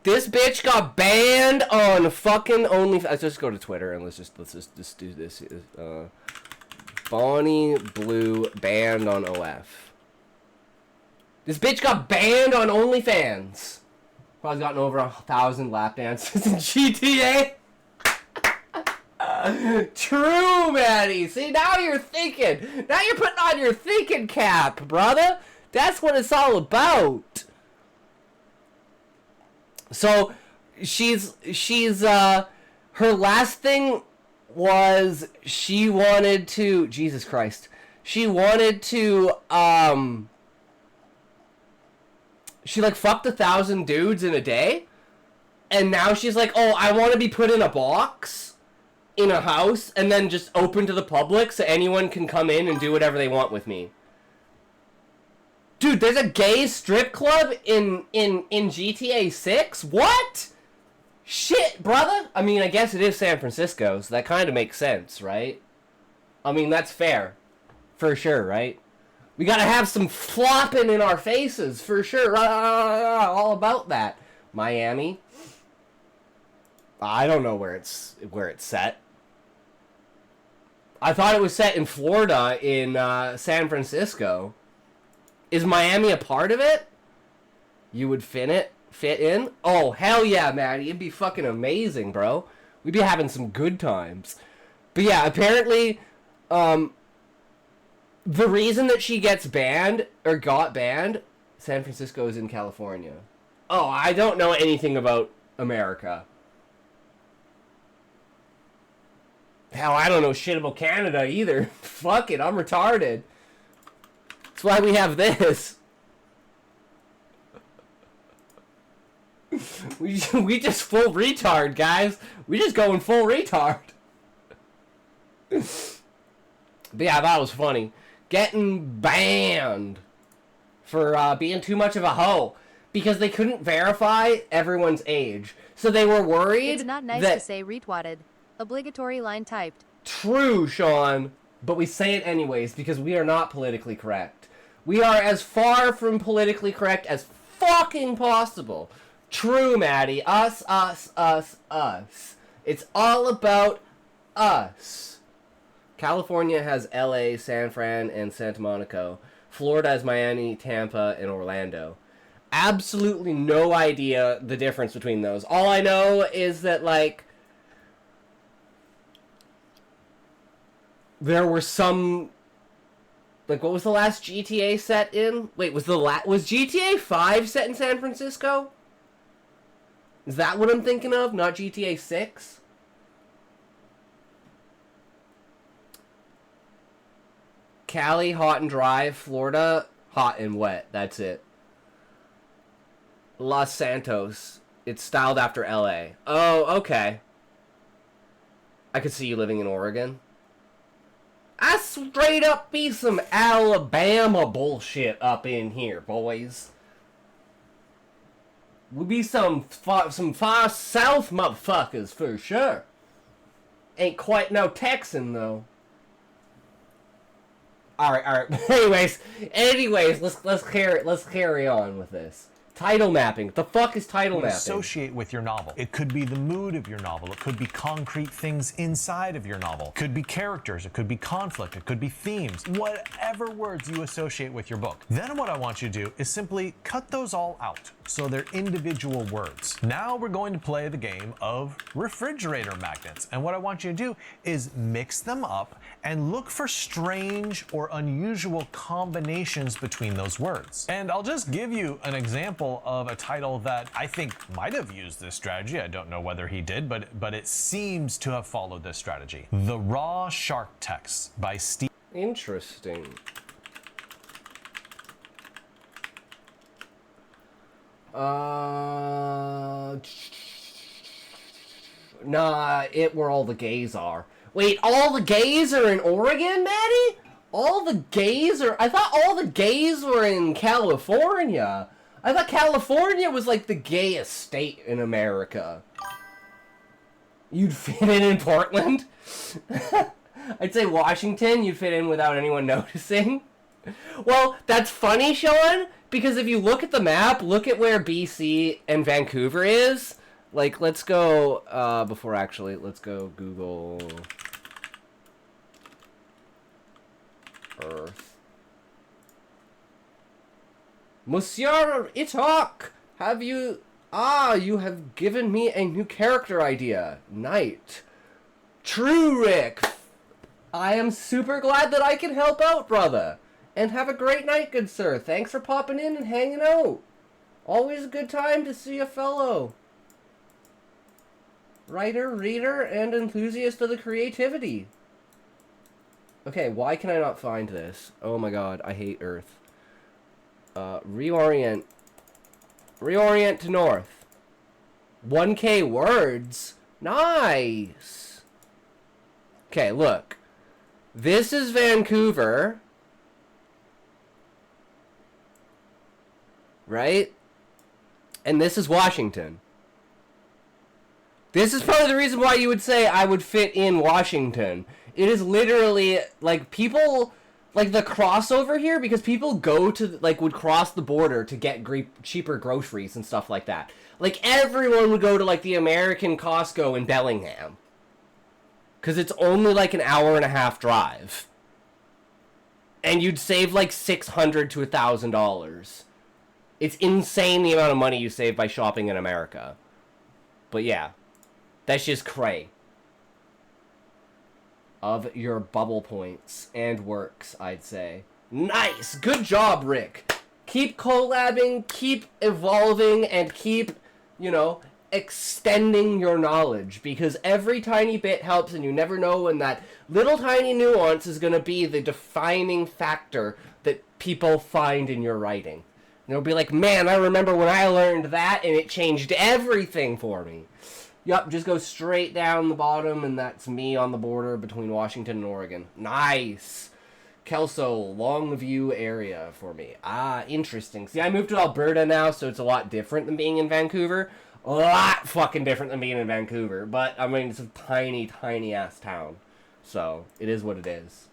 This bitch got banned on fucking OnlyFans. Let's just go to Twitter and let's just do this. Bonnie Blue banned on OF. This bitch got banned on OnlyFans. Probably gotten over 1,000 lap dances in GTA. True, Maddie. See, now you're thinking. Now you're putting on your thinking cap, brother. That's what it's all about. So, her last thing was she wanted to, Jesus Christ. She wanted to, she, like, fucked 1,000 dudes in a day. And now she's like, oh, I want to be put in a box in a house and then just open to the public so anyone can come in and do whatever they want with me. Dude, there's a gay strip club in GTA 6? What? Shit, brother. I mean, I guess it is San Francisco, so that kind of makes sense, right? I mean, that's fair. For sure, right? We gotta have some flopping in our faces, for sure. All about that. Miami. I don't know where it's set. I thought it was set in Florida, in San Francisco. Is Miami a part of it? You would fit in? Oh, hell yeah, Maddie. It'd be fucking amazing, bro. We'd be having some good times. But yeah, apparently, the reason that she gets banned, or got banned, San Francisco is in California. Oh, I don't know anything about America. Hell, I don't know shit about Canada either. Fuck it, I'm retarded. That's why we have this. We just full retard, guys. We just going full retard. But yeah, that was funny. Getting banned for being too much of a hoe because they couldn't verify everyone's age. So they were worried. It's not nice to say retweeted. Obligatory line typed. True, Sean. But we say it anyways because we are not politically correct. We are as far from politically correct as fucking possible. True, Maddie. Us. It's all about us. California has LA, San Fran, and Santa Monica. Florida has Miami, Tampa, and Orlando. absolutely no idea the difference between those. All I know is that, like, there were some... Like, what was the last GTA set in? Wait, was GTA 5 set in San Francisco? Is that what I'm thinking of? Not GTA 6? Cali, hot and dry. Florida, hot and wet. That's it. Los Santos. It's styled after LA. Oh, okay. I could see you living in Oregon. I straight up be some Alabama bullshit up in here, boys. We be some far south motherfuckers for sure. Ain't quite no Texan though. All right. Anyways, let's carry on with this. Title mapping. What the fuck is title mapping? Associate with your novel. It could be the mood of your novel. It could be concrete things inside of your novel. It could be characters. It could be conflict. It could be themes. Whatever words you associate with your book. Then what I want you to do is simply cut those all out so they're individual words. Now we're going to play the game of refrigerator magnets. And what I want you to do is mix them up and look for strange or unusual combinations between those words. And I'll just give you an example of a title that I think might have used this strategy. I don't know whether he did, but it seems to have followed this strategy. The Raw Shark Text by Steve. Interesting. Nah, where all the gays are. Wait, all the gays are in Oregon, Maddie? All the gays are... I thought all the gays were in California. I thought California was like the gayest state in America. You'd fit in Portland? I'd say Washington, you'd fit in without anyone noticing. Well, that's funny, Sean, because if you look at the map, look at where BC and Vancouver is. Like, let's go, let's go Google Earth. Monsieur Itok, you have given me a new character idea. Knight. True, Rick. I am super glad that I can help out, brother. And have a great night, good sir. Thanks for popping in and hanging out. Always a good time to see a fellow writer, reader, and enthusiast of the creativity. Okay, why can I not find this? Oh my god, I hate Earth. Reorient. Reorient to north. 1K words? Nice! Okay, look. This is Vancouver. Right? And this is Washington. This is probably the reason why you would say I would fit in Washington. It is literally, like, people, like, the crossover here, because people go to, like, would cross the border to get cheaper groceries and stuff like that. Like, everyone would go to, like, the American Costco in Bellingham. Because it's only, like, an hour and a half drive. And you'd save, like, $600 to $1,000. It's insane the amount of money you save by shopping in America. But yeah. That's just cray. Of your bubble points and works, I'd say. Nice! Good job, Rick! Keep collabing, keep evolving, and keep, extending your knowledge. Because every tiny bit helps, and you never know when that little tiny nuance is going to be the defining factor that people find in your writing. And they'll be like, man, I remember when I learned that, and it changed everything for me. Yup, just go straight down the bottom, and that's me on the border between Washington and Oregon. Nice! Kelso, Longview area for me. Ah, interesting. See, I moved to Alberta now, so it's a lot different than being in Vancouver. A lot fucking different than being in Vancouver. But, I mean, it's a tiny, tiny-ass town. So, it is what it is.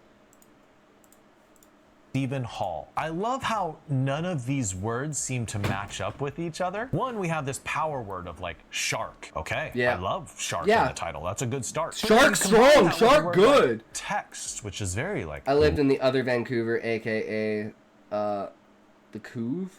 Stephen Hall. I love how none of these words seem to match up with each other. One, we have this power word of like shark. Okay, yeah. I love shark in the title. That's a good start. Shark strong, shark good. Like text, which is very like. I lived in the other Vancouver, aka the Couve.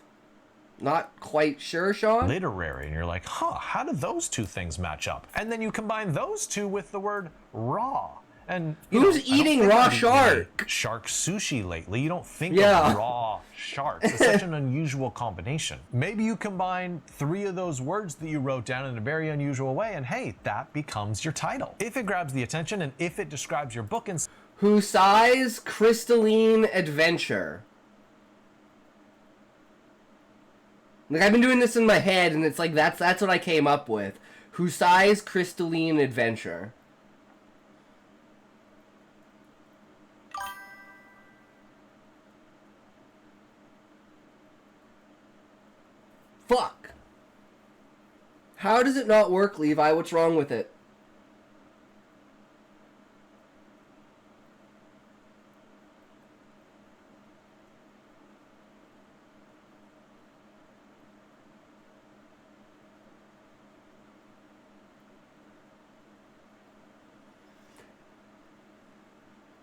Not quite sure, Sean. literary, and you're like, huh, how do those two things match up? And then you combine those two with the word raw. And who's eating raw shark? Shark sushi lately. You don't think Yeah. of raw sharks. It's such an unusual combination. Maybe you combine 3 of those words that you wrote down in a very unusual way, and hey, that becomes your title. If it grabs the attention and if it describes your book in Husai's Crystalline Adventure. Like, I've been doing this in my head, and it's like, that's what I came up with. Husai's Crystalline Adventure. Fuck. How does it not work, Levi? What's wrong with it?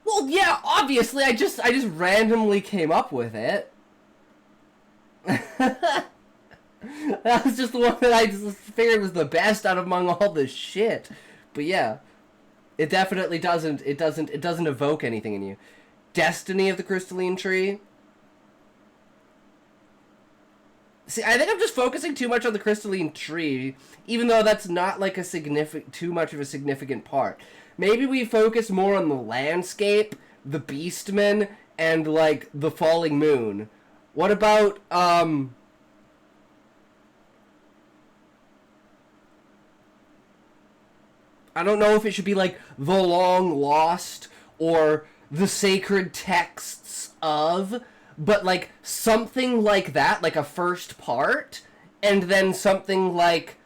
Well, yeah, obviously, I just randomly came up with it. That was just the one that I just figured was the best out among all this shit. But yeah, it definitely doesn't evoke anything in you. Destiny of the Crystalline Tree. See, I think I'm just focusing too much on the Crystalline Tree, even though that's not like too much of a significant part. Maybe we focus more on the landscape, the Beastmen, and like the falling moon. What about I don't know if it should be like the long lost or the sacred texts of, but like something like that, like a first part, and then something like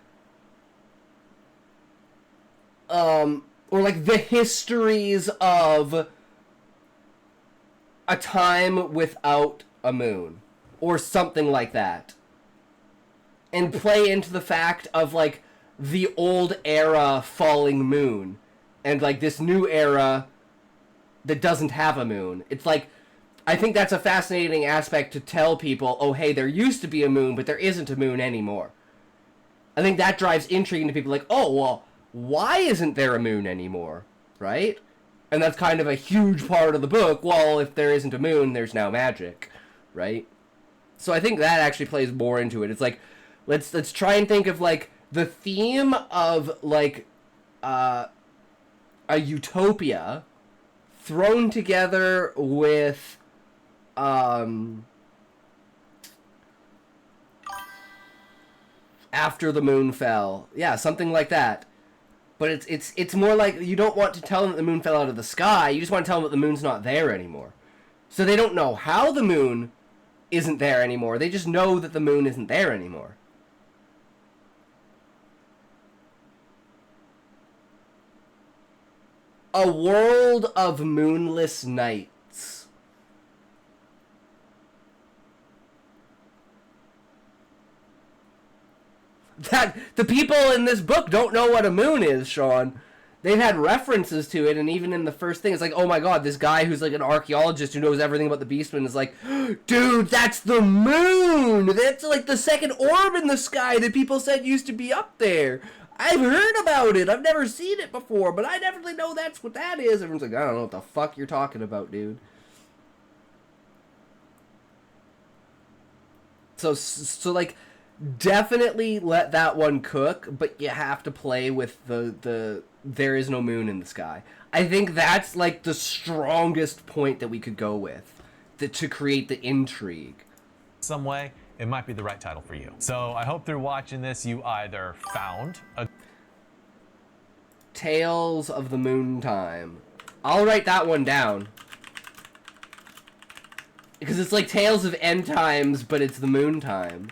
or like the histories of a time without a moon or something like that, and play into the fact of like the old era falling moon and like this new era that doesn't have a moon. It's like, I think that's a fascinating aspect to tell people, oh hey, there used to be a moon, but there isn't a moon anymore. I think that drives intrigue into people, like, oh well, why isn't there a moon anymore, right? And that's kind of a huge part of the book. Well, if there isn't a moon, there's now magic, right? So I think that actually plays more into it. It's like, let's try and think of like the theme of like a utopia thrown together with after the moon fell. Yeah, something like that. But it's more like you don't want to tell them that the moon fell out of the sky. You just want to tell them that the moon's not there anymore. So they don't know how the moon isn't there anymore. They just know that the moon isn't there anymore. A world of moonless nights. That the people in this book don't know what a moon is, Sean. They've had references to it, and even in the first thing, it's like, oh my god, this guy who's like an archaeologist who knows everything about the Beastmen is like, dude, that's the moon! That's like the second orb in the sky that people said used to be up there. I've heard about it. I've never seen it before, but I definitely know that's what that is. Everyone's like, I don't know what the fuck you're talking about, dude. So like, definitely let that one cook, but you have to play with the there is no moon in the sky. I think that's like the strongest point that we could go with to create the intrigue. some way, it might be the right title for you. So I hope through watching this, you either found a Tales of the Moontime. I'll write that one down. Because it's like Tales of End Times, but it's the Moontime.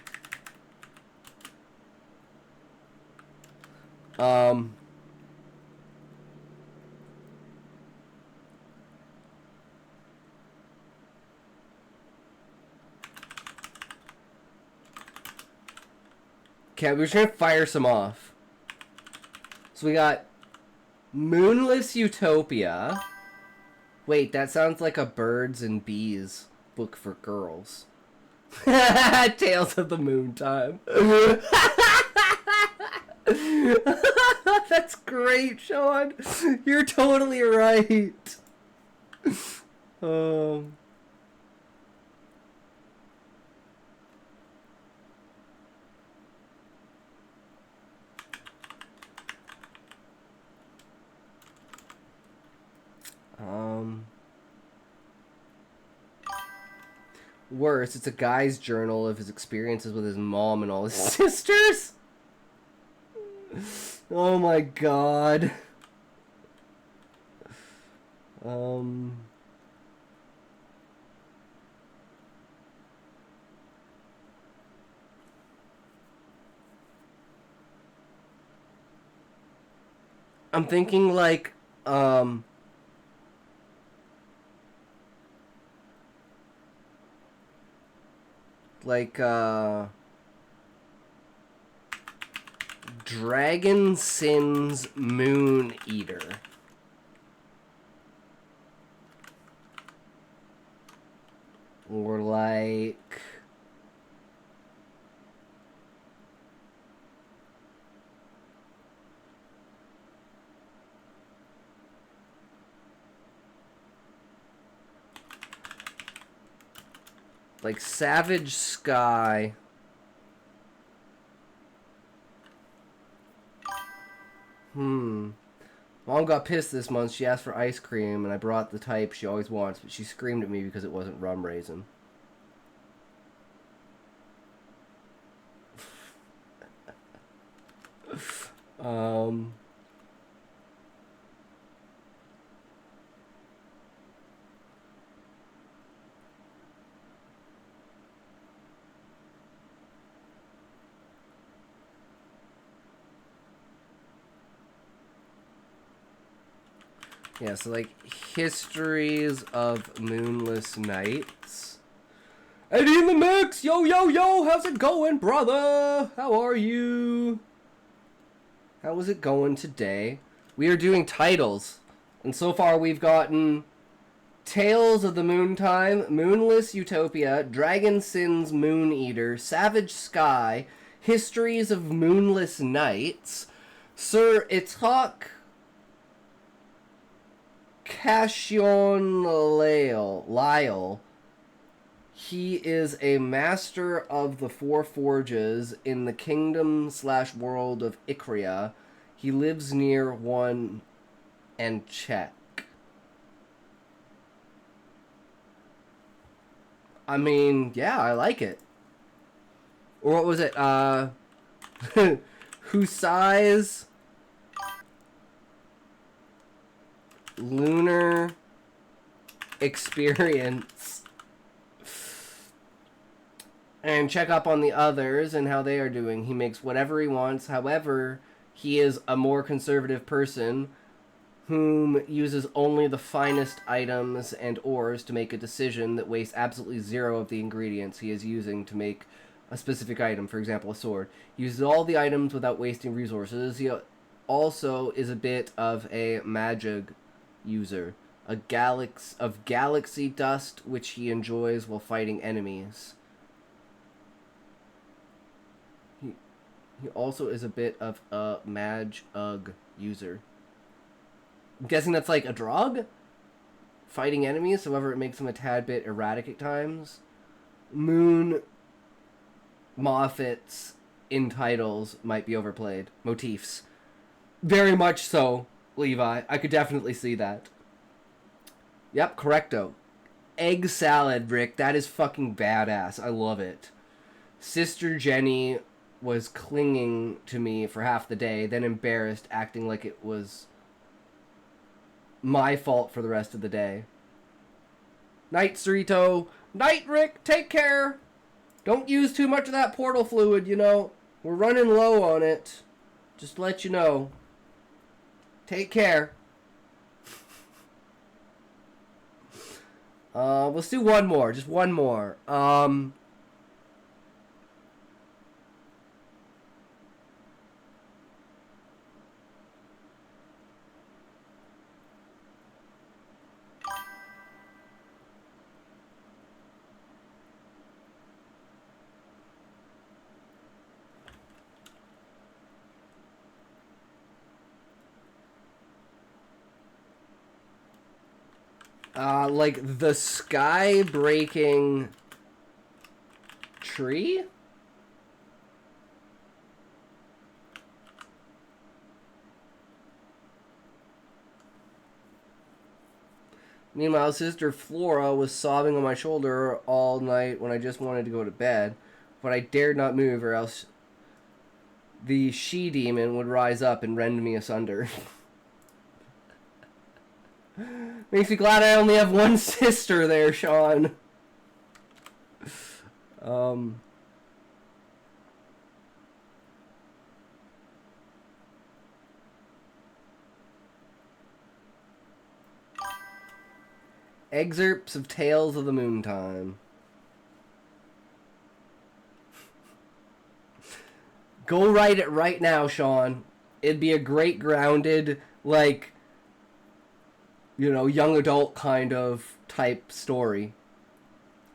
Okay, we're just gonna fire some off. So we got Moonless Utopia. Wait, that sounds like a birds and bees book for girls. Tales of the Moon Time. That's great, Sean. You're totally right. Um, um, Worse, it's a guy's journal of his experiences with his mom and all his sisters. Oh my god. Um, I'm thinking um, like, Dragon Sins Moon Eater. Or like Savage Sky. Mom got pissed this month. She asked for ice cream, and I brought the type she always wants, but she screamed at me because it wasn't rum raisin. um... Yeah, so like histories of moonless nights. Eddie in the mix! Yo, yo, yo! How's it going, brother? How are you? How is it going today? We are doing titles. And so far we've gotten Tales of the Moontime, Moonless Utopia, Dragon Sins Moon Eater, Savage Sky, Histories of Moonless Nights, Sir Itak Cassion Lyle. He is a master of the Four Forges in the kingdom/world of Icria. He lives near one and check. I mean, yeah, I like it. Or what was it? Husai's Lunar Experience. And check up on the others and how they are doing. He makes whatever he wants. However, he is a more conservative person whom uses only the finest items and ores to make a decision that wastes absolutely zero of the ingredients he is using to make a specific item, for example, a sword. He uses all the items without wasting resources. He also is a bit of a magic user, of galaxy dust, which he enjoys while fighting enemies. He also is a bit of a mag-ug user. I'm guessing that's like a drug? Fighting enemies, however it makes him a tad bit erratic at times. Moon Moffats in titles might be overplayed. Motifs. Very much so, Levi. I could definitely see that. Yep, correcto. Egg salad, Rick. That is fucking badass. I love it. Sister Jenny was clinging to me for half the day, then embarrassed, acting like it was my fault for the rest of the day. Night, Cerrito. Night, Rick. Take care. Don't use too much of that portal fluid, you know. We're running low on it. Just to let you know. Take care. Let's do one more. Just one more. Like the sky breaking tree? Meanwhile, Sister Flora was sobbing on my shoulder all night when I just wanted to go to bed, but I dared not move or else the she-demon would rise up and rend me asunder. Makes me glad I only have one sister there, Sean. Excerpts of Tales of the Moontime. Go write it right now, Sean. It'd be a great grounded, like, you know, young adult kind of type story.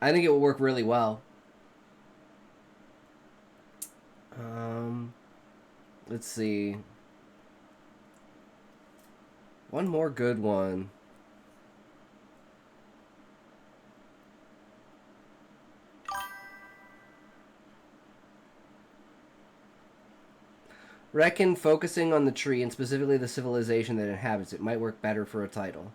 I think it will work really well. Let's see. One more good one. Reckon focusing on the tree and specifically the civilization that inhabits it might work better for a title.